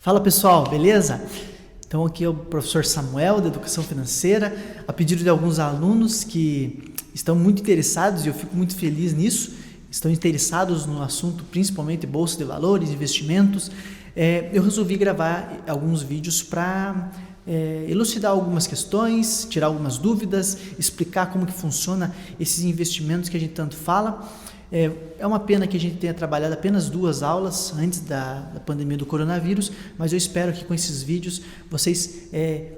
Fala pessoal, beleza? Então aqui é o professor Samuel da Educação Financeira, a pedido de alguns alunos que estão muito interessados, e eu fico muito feliz nisso, estão interessados no assunto principalmente Bolsa de Valores, investimentos. Eu resolvi gravar alguns vídeos para elucidar algumas questões, tirar algumas dúvidas, explicar como que funciona esses investimentos que a gente tanto fala. É uma pena que a gente tenha trabalhado apenas 2 aulas antes da pandemia do coronavírus, mas eu espero que com esses vídeos vocês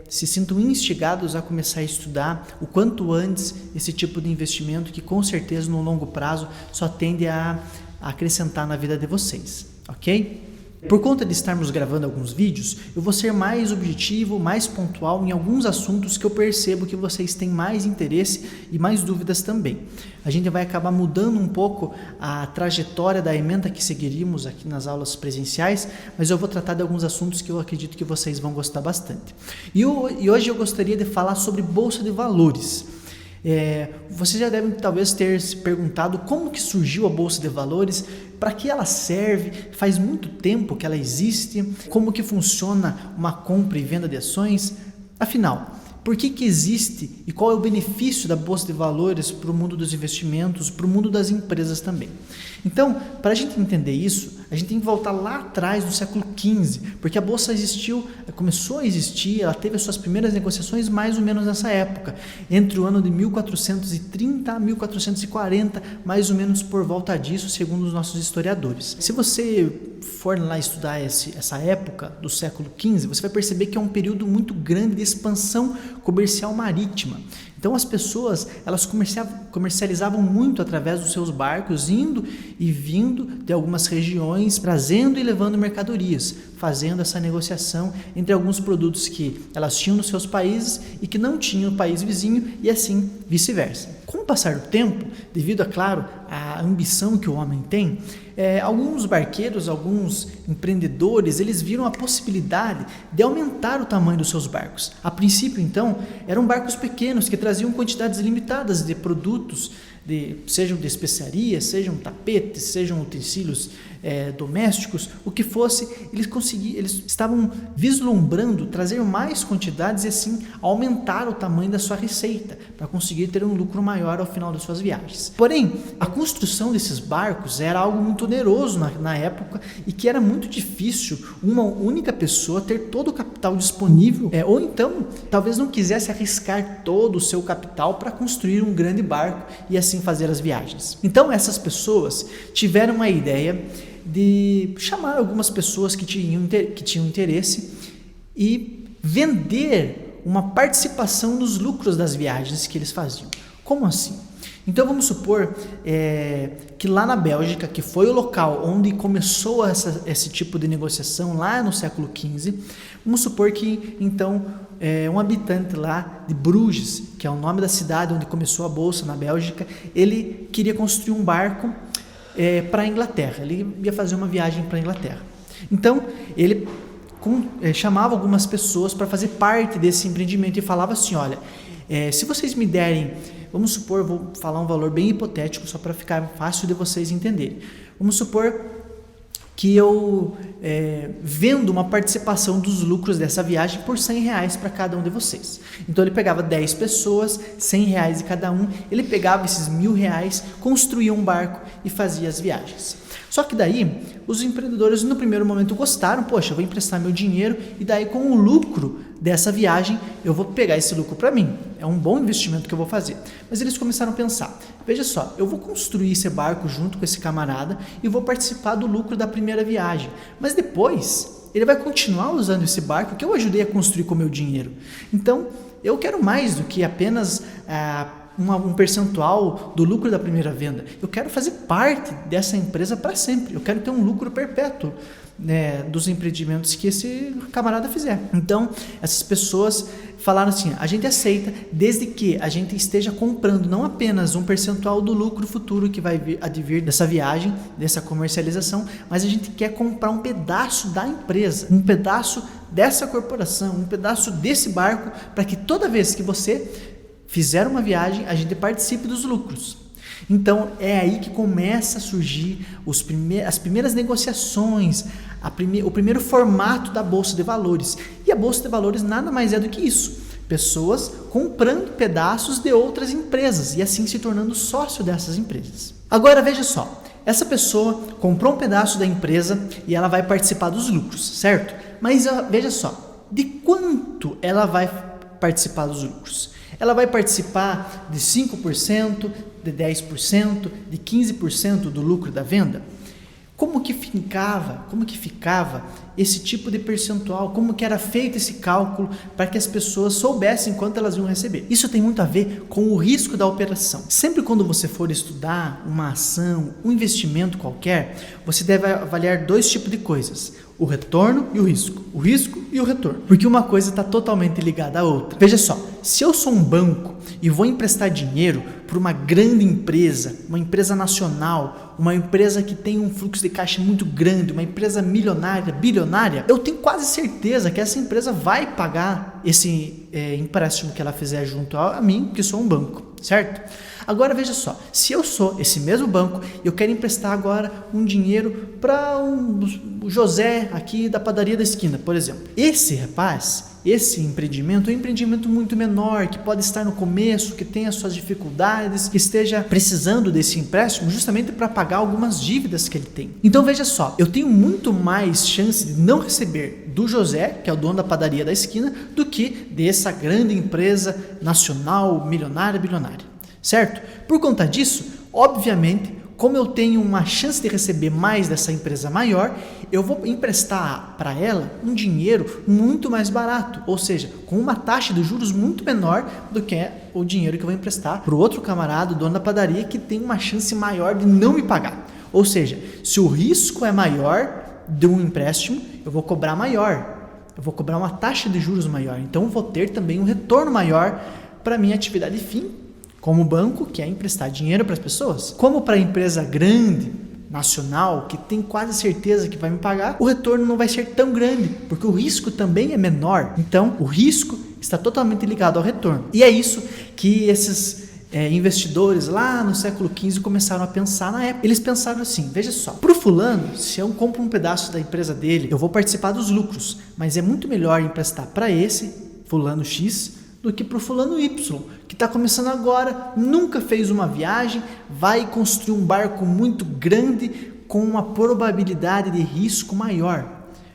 se sintam instigados a começar a estudar o quanto antes esse tipo de investimento que com certeza no longo prazo só tende a acrescentar na vida de vocês, ok? Por conta de estarmos gravando alguns vídeos, eu vou ser mais objetivo, mais pontual em alguns assuntos que eu percebo que vocês têm mais interesse e mais dúvidas também. A gente vai acabar mudando um pouco a trajetória da ementa que seguiríamos aqui nas aulas presenciais, mas eu vou tratar de alguns assuntos que eu acredito que vocês vão gostar bastante. E hoje eu gostaria de falar sobre Bolsa de Valores. Vocês já devem talvez ter se perguntado como que surgiu a Bolsa de Valores, para que ela serve, faz muito tempo que ela existe, como que funciona uma compra e venda de ações. Afinal, por que existe e qual é o benefício da Bolsa de Valores para o mundo dos investimentos, para o mundo das empresas também? Então, para a gente entender isso, a gente tem que voltar lá atrás do século XV, porque a Bolsa começou a existir, ela teve as suas primeiras negociações mais ou menos nessa época, entre o ano de 1430 a 1440, mais ou menos por volta disso, segundo os nossos historiadores. Se você for lá estudar essa época do século XV, você vai perceber que é um período muito grande de expansão comercial marítima. Então as pessoas, elas comercializavam muito através dos seus barcos, indo e vindo de algumas regiões, trazendo e levando mercadorias, fazendo essa negociação entre alguns produtos que elas tinham nos seus países e que não tinham no país vizinho, e assim vice-versa. Com o passar do tempo, devido, é claro, à ambição que o homem tem, alguns barqueiros, alguns empreendedores, eles viram a possibilidade de aumentar o tamanho dos seus barcos. A princípio, então, eram barcos pequenos que traziam quantidades limitadas de produtos, sejam de especiarias, sejam tapetes, sejam utensílios domésticos, o que fosse, eles estavam vislumbrando trazer mais quantidades e assim aumentar o tamanho da sua receita, para conseguir ter um lucro maior ao final das suas viagens. Porém, a construção desses barcos era algo muito oneroso na época, e que era muito difícil uma única pessoa ter todo o capital disponível, ou então talvez não quisesse arriscar todo o seu capital para construir um grande barco e assim fazer as viagens. Então essas pessoas tiveram a ideia de chamar algumas pessoas que tinham interesse e vender uma participação nos lucros das viagens que eles faziam. Como assim? Então vamos supor que lá na Bélgica, que foi o local onde começou esse tipo de negociação lá no século XV, vamos supor que então um habitante lá de Bruges, que é o nome da cidade onde começou a Bolsa na Bélgica, ele queria construir um barco para a Inglaterra, ele ia fazer uma viagem para a Inglaterra. Então ele chamava algumas pessoas para fazer parte desse empreendimento e falava assim: olha, se vocês me derem, vamos supor, vou falar um valor bem hipotético só para ficar fácil de vocês entenderem. Vamos supor que eu vendo uma participação dos lucros dessa viagem por R$100 para cada um de vocês. Então ele pegava 10 pessoas, R$100 de cada um, ele pegava esses R$1.000, construía um barco e fazia as viagens. Só que daí, os empreendedores no primeiro momento gostaram, poxa, eu vou emprestar meu dinheiro e daí com o lucro dessa viagem, eu vou pegar esse lucro para mim. É um bom investimento que eu vou fazer. Mas eles começaram a pensar, veja só, eu vou construir esse barco junto com esse camarada e vou participar do lucro da primeira viagem. Mas depois, ele vai continuar usando esse barco que eu ajudei a construir com o meu dinheiro. Então, eu quero mais do que apenas um percentual do lucro da primeira venda. Eu quero fazer parte dessa empresa para sempre. Eu quero ter um lucro perpétuo dos empreendimentos que esse camarada fizer. Então, essas pessoas falaram assim: a gente aceita desde que a gente esteja comprando não apenas um percentual do lucro futuro que vai advir dessa viagem, dessa comercialização, mas a gente quer comprar um pedaço da empresa, um pedaço dessa corporação, um pedaço desse barco, para que toda vez que você fizer uma viagem, a gente participe dos lucros. Então é aí que começa a surgir as primeiras negociações, o primeiro formato da Bolsa de Valores. E a Bolsa de Valores nada mais é do que isso: pessoas comprando pedaços de outras empresas e assim se tornando sócio dessas empresas. Agora veja só, essa pessoa comprou um pedaço da empresa e ela vai participar dos lucros, certo? Mas veja só, de quanto ela vai participar dos lucros? Ela vai participar de 5%, de 10%, de 15% do lucro da venda? Como que ficava esse tipo de percentual? Como que era feito esse cálculo para que as pessoas soubessem quanto elas iam receber? Isso tem muito a ver com o risco da operação. Sempre quando você for estudar uma ação, um investimento qualquer, você deve avaliar dois tipos de coisas: o retorno e o risco. O risco e o retorno. Porque uma coisa está totalmente ligada à outra. Veja só, se eu sou um banco e vou emprestar dinheiro para uma grande empresa, uma empresa nacional, uma empresa que tem um fluxo de caixa muito grande, uma empresa milionária, bilionária, eu tenho quase certeza que essa empresa vai pagar esse empréstimo que ela fizer junto a mim, que sou um banco, certo? Agora veja só, se eu sou esse mesmo banco e eu quero emprestar agora um dinheiro para o José aqui da padaria da esquina, por exemplo. Esse rapaz, esse empreendimento é um empreendimento muito menor, que pode estar no começo, que tem as suas dificuldades, que esteja precisando desse empréstimo justamente para pagar algumas dívidas que ele tem. Então veja só, eu tenho muito mais chance de não receber do José, que é o dono da padaria da esquina, do que dessa grande empresa nacional, milionária, bilionária. Certo? Por conta disso, obviamente, como eu tenho uma chance de receber mais dessa empresa maior, eu vou emprestar para ela um dinheiro muito mais barato, ou seja, com uma taxa de juros muito menor do que o dinheiro que eu vou emprestar para o outro camarada, o dono da padaria, que tem uma chance maior de não me pagar. Ou seja, se o risco é maior de um empréstimo, eu vou cobrar maior, eu vou cobrar uma taxa de juros maior, então eu vou ter também um retorno maior para a minha atividade fim, como banco, que é emprestar dinheiro para as pessoas. Como para a empresa grande, nacional, que tem quase certeza que vai me pagar, o retorno não vai ser tão grande, porque o risco também é menor. Então, o risco está totalmente ligado ao retorno. E é isso que esses investidores lá no século XV começaram a pensar na época. Eles pensaram assim: veja só, para o fulano, se eu compro um pedaço da empresa dele, eu vou participar dos lucros, mas é muito melhor emprestar para esse fulano X do que para o fulano Y, que está começando agora, nunca fez uma viagem, vai construir um barco muito grande com uma probabilidade de risco maior.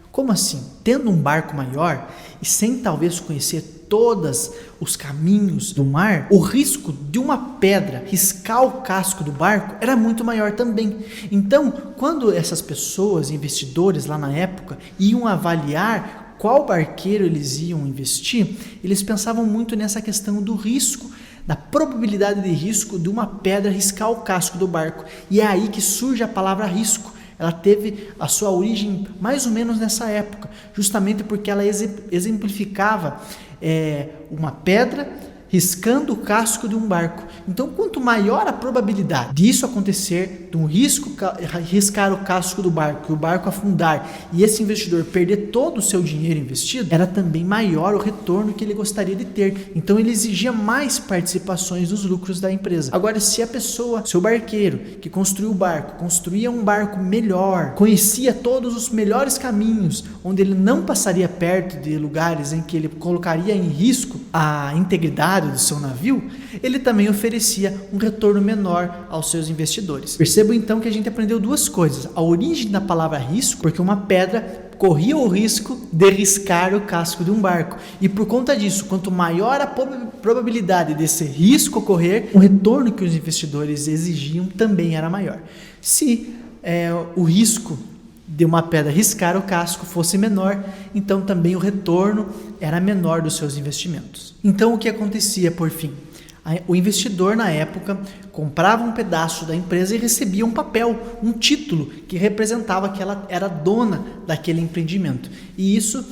Como assim? Tendo um barco maior e sem talvez conhecer todos os caminhos do mar, o risco de uma pedra riscar o casco do barco era muito maior também. Então, quando essas pessoas, investidores lá na época, iam avaliar qual barqueiro eles iam investir, eles pensavam muito nessa questão do risco, da probabilidade de risco de uma pedra riscar o casco do barco. E é aí que surge a palavra risco. Ela teve a sua origem mais ou menos nessa época, justamente porque ela exemplificava uma pedra riscando o casco de um barco. Então, quanto maior a probabilidade disso acontecer, de um risco riscar o casco do barco e o barco afundar e esse investidor perder todo o seu dinheiro investido, era também maior o retorno que ele gostaria de ter. Então, ele exigia mais participações dos lucros da empresa. Agora, se a pessoa, seu barqueiro, que construiu o barco, construía um barco melhor, conhecia todos os melhores caminhos, onde ele não passaria perto de lugares em que ele colocaria em risco a integridade do seu navio, ele também oferecia um retorno menor aos seus investidores. Percebam então que a gente aprendeu duas coisas: a origem da palavra risco, porque uma pedra corria o risco de riscar o casco de um barco, e por conta disso, quanto maior a probabilidade desse risco ocorrer, o retorno que os investidores exigiam também era maior. Se o risco de uma pedra riscar o casco fosse menor, então também o retorno era menor dos seus investimentos. Então o que acontecia por fim? O investidor na época comprava um pedaço da empresa e recebia um papel, um título que representava que ela era dona daquele empreendimento. E isso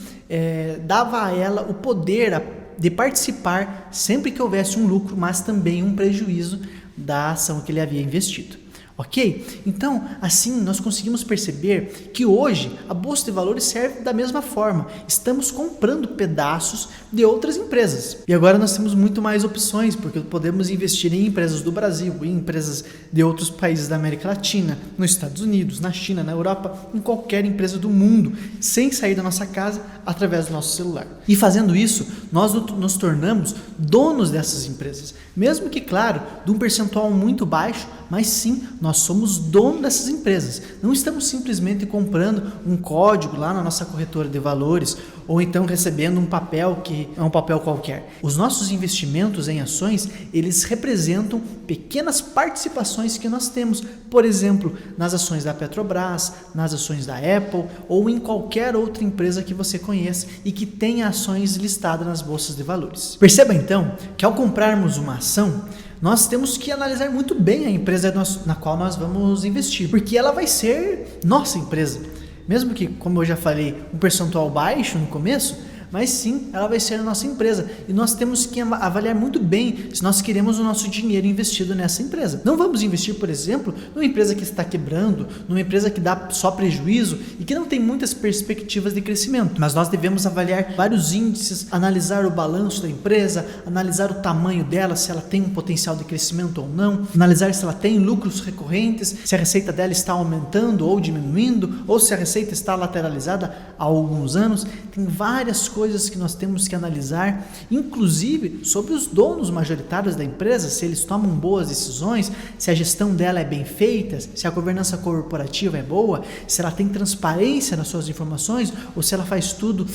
dava a ela o poder de participar sempre que houvesse um lucro, mas também um prejuízo da ação que ele havia investido. Ok? Então, assim, nós conseguimos perceber que hoje a Bolsa de Valores serve da mesma forma. Estamos comprando pedaços de outras empresas. E agora nós temos muito mais opções, porque podemos investir em empresas do Brasil, em empresas de outros países da América Latina, nos Estados Unidos, na China, na Europa, em qualquer empresa do mundo, sem sair da nossa casa, através do nosso celular. E fazendo isso, nós nos tornamos donos dessas empresas. Mesmo que, claro, de um percentual muito baixo, mas sim, nós somos dono dessas empresas. Não estamos simplesmente comprando um código lá na nossa corretora de valores ou então recebendo um papel que é um papel qualquer. Os nossos investimentos em ações, eles representam pequenas participações que nós temos, por exemplo, nas ações da Petrobras, nas ações da Apple ou em qualquer outra empresa que você conheça e que tenha ações listadas nas bolsas de valores. Perceba então que ao comprarmos uma ação, nós temos que analisar muito bem a empresa na qual nós vamos investir, porque ela vai ser nossa empresa. Mesmo que, como eu já falei, um percentual baixo no começo, mas sim, ela vai ser a nossa empresa. E nós temos que avaliar muito bem se nós queremos o nosso dinheiro investido nessa empresa. Não vamos investir, por exemplo, numa empresa que está quebrando, numa empresa que dá só prejuízo e que não tem muitas perspectivas de crescimento. Mas nós devemos avaliar vários índices, analisar o balanço da empresa, analisar o tamanho dela, se ela tem um potencial de crescimento ou não, analisar se ela tem lucros recorrentes, se a receita dela está aumentando ou diminuindo, ou se a receita está lateralizada há alguns anos. Tem várias coisas que nós temos que analisar, inclusive sobre os donos majoritários da empresa, se eles tomam boas decisões, se a gestão dela é bem feita, se a governança corporativa é boa, se ela tem transparência nas suas informações ou se ela faz tudo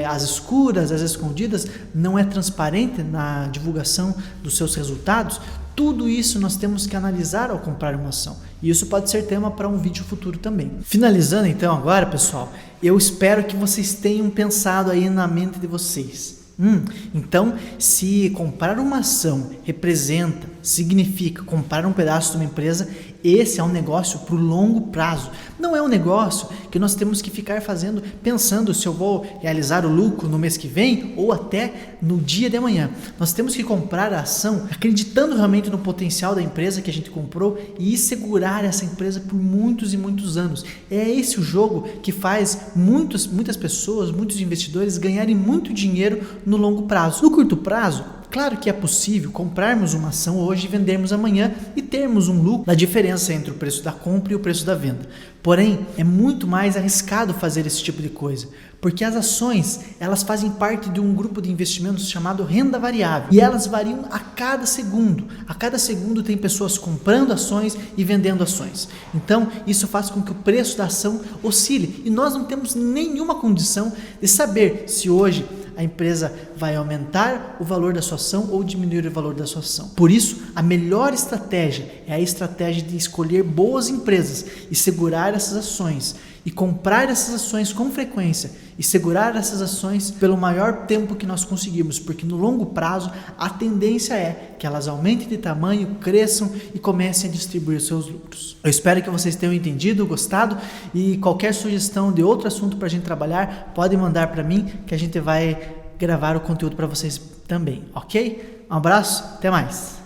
às escuras, às escondidas, não é transparente na divulgação dos seus resultados. Tudo isso nós temos que analisar ao comprar uma ação. E isso pode ser tema para um vídeo futuro também. Finalizando então agora, pessoal, eu espero que vocês tenham pensado aí na mente de vocês. Então, se comprar uma ação significa comprar um pedaço de uma empresa, esse é um negócio para o longo prazo. Não é um negócio que nós temos que ficar pensando se eu vou realizar o lucro no mês que vem ou até no dia de amanhã. Nós temos que comprar a ação acreditando realmente no potencial da empresa que a gente comprou e segurar essa empresa por muitos e muitos anos. É esse o jogo que faz muitas pessoas, muitos investidores ganharem muito dinheiro no longo prazo. No curto prazo, claro que é possível comprarmos uma ação hoje e vendermos amanhã e termos um lucro da diferença entre o preço da compra e o preço da venda. Porém, é muito mais arriscado fazer esse tipo de coisa, porque as ações, elas fazem parte de um grupo de investimentos chamado renda variável e elas variam a cada segundo. A cada segundo tem pessoas comprando ações e vendendo ações. Então, isso faz com que o preço da ação oscile e nós não temos nenhuma condição de saber se hoje a empresa vai aumentar o valor da sua ação ou diminuir o valor da sua ação. Por isso, a melhor estratégia é a estratégia de escolher boas empresas e segurar essas ações e comprar essas ações com frequência e segurar essas ações pelo maior tempo que nós conseguirmos, porque no longo prazo a tendência é que elas aumentem de tamanho, cresçam e comecem a distribuir seus lucros. Eu espero que vocês tenham entendido, gostado e qualquer sugestão de outro assunto para a gente trabalhar, pode mandar para mim que a gente vai gravar o conteúdo para vocês também, ok? Um abraço, até mais!